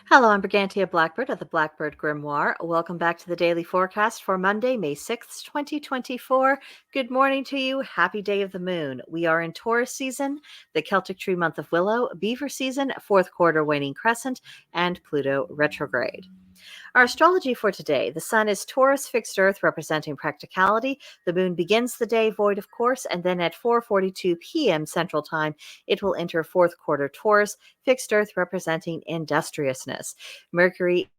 Hello, I'm Brigantia Blackbird of the Blackbird Grimoire. Welcome back to the daily forecast for Monday, May 6th, 2024. Good morning to you. Happy day of the moon. We are in Taurus season, the Celtic tree month of Willow, Beaver season, fourth quarter waning crescent, and Pluto retrograde. Our astrology for today: the sun is Taurus fixed earth representing practicality. The moon begins the day void of course, and then at 4:42 p.m. Central Time, it will enter fourth quarter Taurus fixed earth representing industriousness. Mercury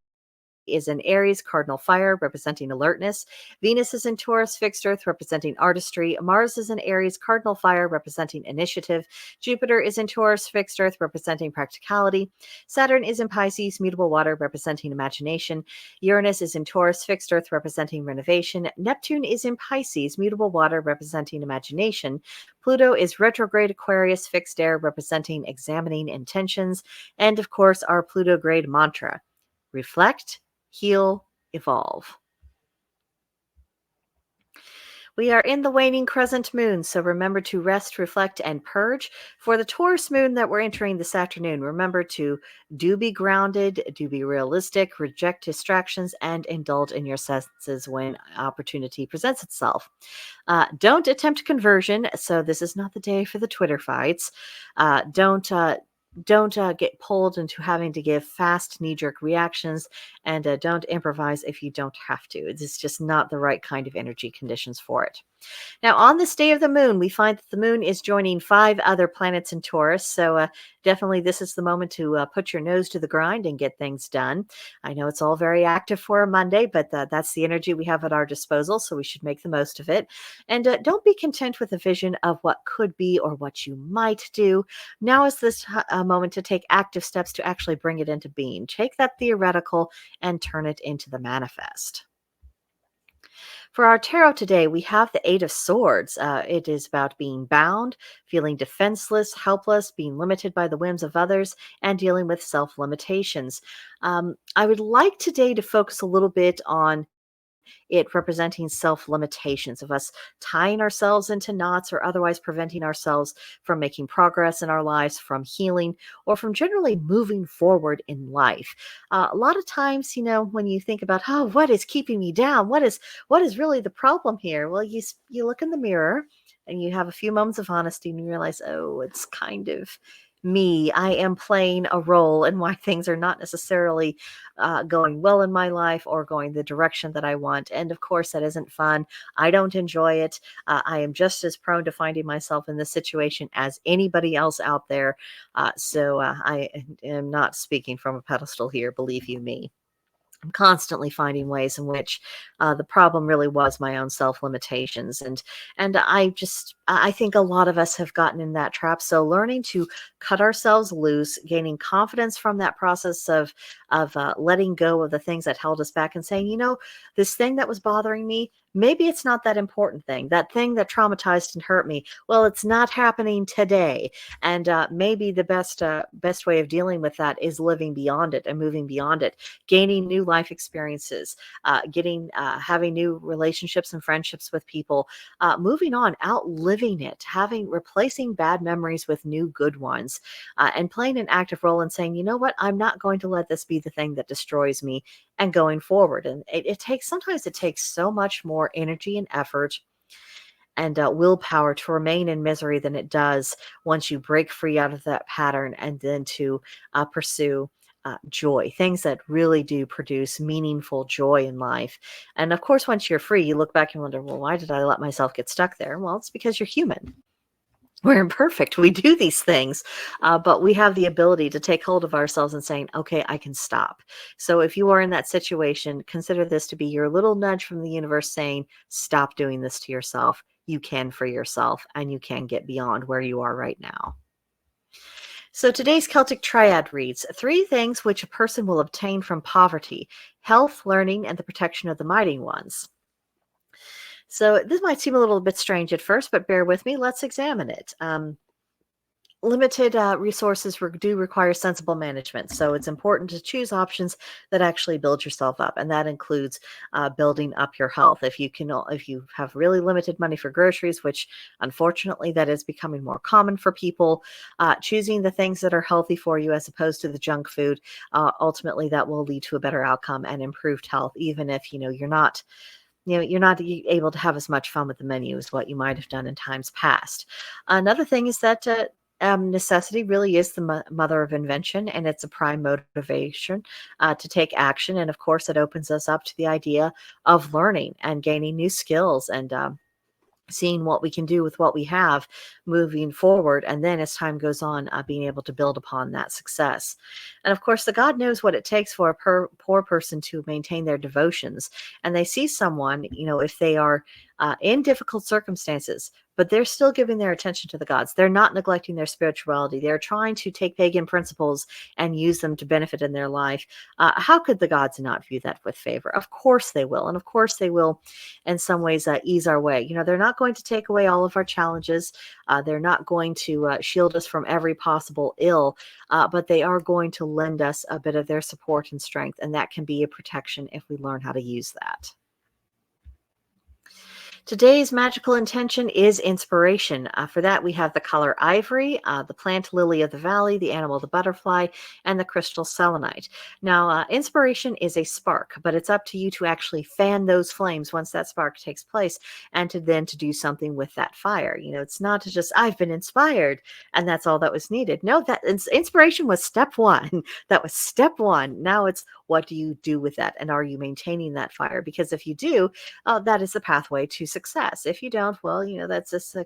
is in Aries, cardinal fire, representing alertness. Venus is in Taurus, fixed earth, representing artistry. Mars is in Aries, cardinal fire, representing initiative. Jupiter is in Taurus, fixed earth, representing practicality. Saturn is in Pisces, mutable water, representing imagination. Uranus is in Taurus, fixed earth, representing renovation. Neptune is in Pisces, mutable water, representing imagination. Pluto is retrograde Aquarius, fixed air, representing examining intentions. And of course, our Pluto grade mantra: reflect, heal, evolve. We are in the waning crescent moon, so remember to rest, reflect, and purge. For the Taurus moon that we're entering this afternoon, remember to be grounded, be realistic, reject distractions, and indulge in your senses when opportunity presents itself. Don't attempt conversion, so this is not the day for the Twitter fights. Don't get pulled into having to give fast knee-jerk reactions, and don't improvise if you don't have to. It's just not the right kind of energy conditions for it. Now, on this day of the moon, we find that the moon is joining 5 other planets in Taurus, so definitely this is the moment to put your nose to the grind and get things done. I know it's all very active for a Monday, but that's the energy we have at our disposal, so we should make the most of it. And don't be content with a vision of what could be or what you might do. Now is this moment to take active steps to actually bring it into being. Take that theoretical and turn it into the manifest. For our tarot today, we have the Eight of Swords. It is about being bound, feeling defenseless, helpless, being limited by the whims of others, and dealing with self-limitations. I would like today to focus a little bit on it representing self-limitations of us tying ourselves into knots or otherwise preventing ourselves from making progress in our lives, from healing, or from generally moving forward in life. A lot of times, when you think about, oh, what is keeping me down? What is really the problem here? Well, you look in the mirror and you have a few moments of honesty and you realize, oh, it's kind of me. I am playing a role in why things are not necessarily going well in my life or going the direction that I want. And of course, that isn't fun. I don't enjoy it. I am just as prone to finding myself in this situation as anybody else out there. So I am not speaking from a pedestal here, believe you me. I'm constantly finding ways in which the problem really was my own self-limitations. And I think a lot of us have gotten in that trap. So learning to cut ourselves loose, gaining confidence from that process of letting go of the things that held us back and saying, this thing that was bothering me, maybe it's not that important thing, that thing that traumatized and hurt me. Well, it's not happening today. And maybe the best way of dealing with that is living beyond it and moving beyond it, gaining new life experiences, having new relationships and friendships with people, moving on, outliving it, replacing bad memories with new good ones, and playing an active role in saying, you know what, I'm not going to let this be the thing that destroys me, and going forward. And sometimes it takes so much more energy and effort and willpower to remain in misery than it does once you break free out of that pattern and then to pursue joy, things that really do produce meaningful joy in life. And of course, once you're free, you look back and wonder, well, why did I let myself get stuck there? Well, it's because you're human. We're imperfect. We do these things, but we have the ability to take hold of ourselves and saying, okay, I can stop. So if you are in that situation, consider this to be your little nudge from the universe saying, stop doing this to yourself. You can free yourself and you can get beyond where you are right now. So today's Celtic triad reads three things which a person will obtain from poverty: health, learning, and the protection of the mighty ones. So this might seem a little bit strange at first, but bear with me. Let's examine it. Limited resources do require sensible management, so it's important to choose options that actually build yourself up, and that includes building up your health. If you have really limited money for groceries, which unfortunately that is becoming more common for people, choosing the things that are healthy for you as opposed to the junk food, ultimately that will lead to a better outcome and improved health, even if you're not able to have as much fun with the menu as what you might have done in times past. Another thing is that necessity really is the mother of invention, and it's a prime motivation to take action. And of course, it opens us up to the idea of learning and gaining new skills and seeing what we can do with what we have moving forward. And then as time goes on, being able to build upon that success. And of course, the God knows what it takes for a poor person to maintain their devotions. And they see someone, if they are in difficult circumstances, but they're still giving their attention to the gods. They're not neglecting their spirituality. They're trying to take pagan principles and use them to benefit in their life. How could the gods not view that with favor? Of course they will. And of course they will, in some ways, ease our way. They're not going to take away all of our challenges. They're not going to shield us from every possible ill, but they are going to lend us a bit of their support and strength. And that can be a protection if we learn how to use that. Today's magical intention is inspiration. For that, we have the color ivory, the plant lily of the valley, the animal the butterfly, and the crystal selenite. Now, inspiration is a spark, but it's up to you to actually fan those flames once that spark takes place, and to do something with that fire. It's not to just I've been inspired, and that's all that was needed. No, that inspiration was step one. That was step one. Now it's what do you do with that, and are you maintaining that fire? Because if you do, that is the pathway to success. If you don't, well, that's a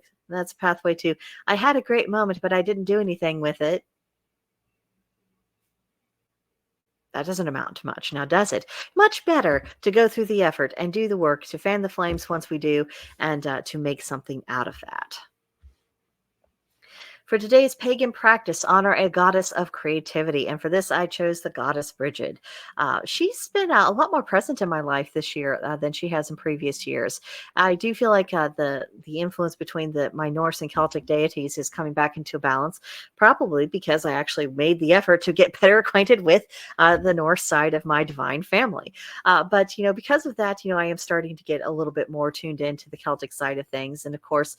pathway to I had a great moment, but I didn't do anything with it. That doesn't amount to much, now does it? Much better to go through the effort and do the work to fan the flames once we do, and to make something out of that. For today's pagan practice, honor a goddess of creativity. And for this, I chose the goddess Brigid. She's been a lot more present in my life this year than she has in previous years. I do feel like the influence between my Norse and Celtic deities is coming back into balance, probably because I actually made the effort to get better acquainted with the Norse side of my divine family. But because of that, I am starting to get a little bit more tuned into the Celtic side of things. And of course,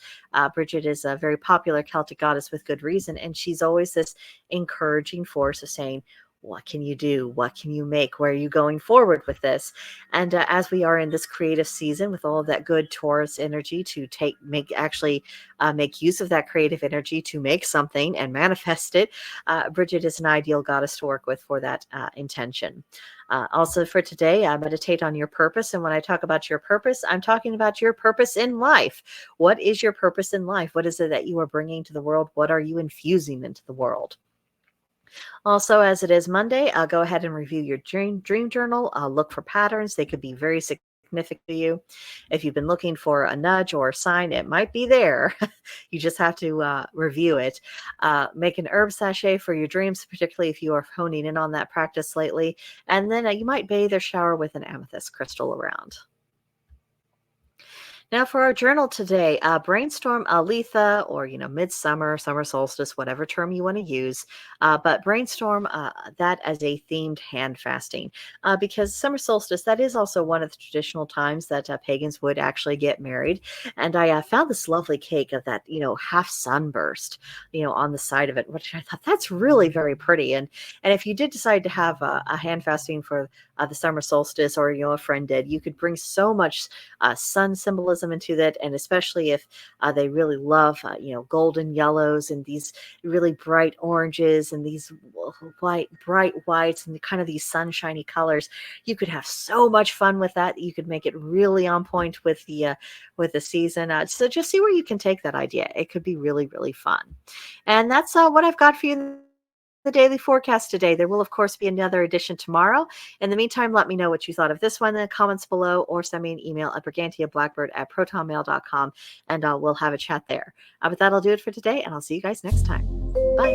Brigid is a very popular Celtic goddess with good reason, and she's always this encouraging force of saying, what can you do? What can you make? Where are you going forward with this? And as we are in this creative season with all of that good Taurus energy to make use of that creative energy to make something and manifest it, Bridget is an ideal goddess to work with for that intention. Also for today, meditate on your purpose. And when I talk about your purpose, I'm talking about your purpose in life. What is your purpose in life? What is it that you are bringing to the world? What are you infusing into the world? Also, as it is Monday, go ahead and review your dream journal. Look for patterns. They could be very significant to you. If you've been looking for a nudge or a sign, it might be there. You just have to review it. Make an herb sachet for your dreams, particularly if you are honing in on that practice lately. And then you might bathe or shower with an amethyst crystal around. Now, for our journal today, brainstorm Aletha or, midsummer, summer solstice, whatever term you want to use, but brainstorm that as a themed hand fasting, because summer solstice, that is also one of the traditional times that pagans would actually get married. And I found this lovely cake of that, half sunburst, on the side of it, which I thought that's really very pretty. And if you did decide to have a hand fasting for the summer solstice, or, a friend did, you could bring so much sun symbolism into that, and especially if they really love golden yellows and these really bright oranges and these bright whites and kind of these sunshiny colors, you could have so much fun with that. You could make it really on point with the season. So just see where you can take that idea. It could be really, really fun. And that's what I've got for you in the daily forecast today. There will, of course, be another edition tomorrow. In the meantime, let me know what you thought of this one in the comments below, or send me an email at brigantiablackbird@protonmail.com, and we'll have a chat there. But that'll do it for today, and I'll see you guys next time. Bye.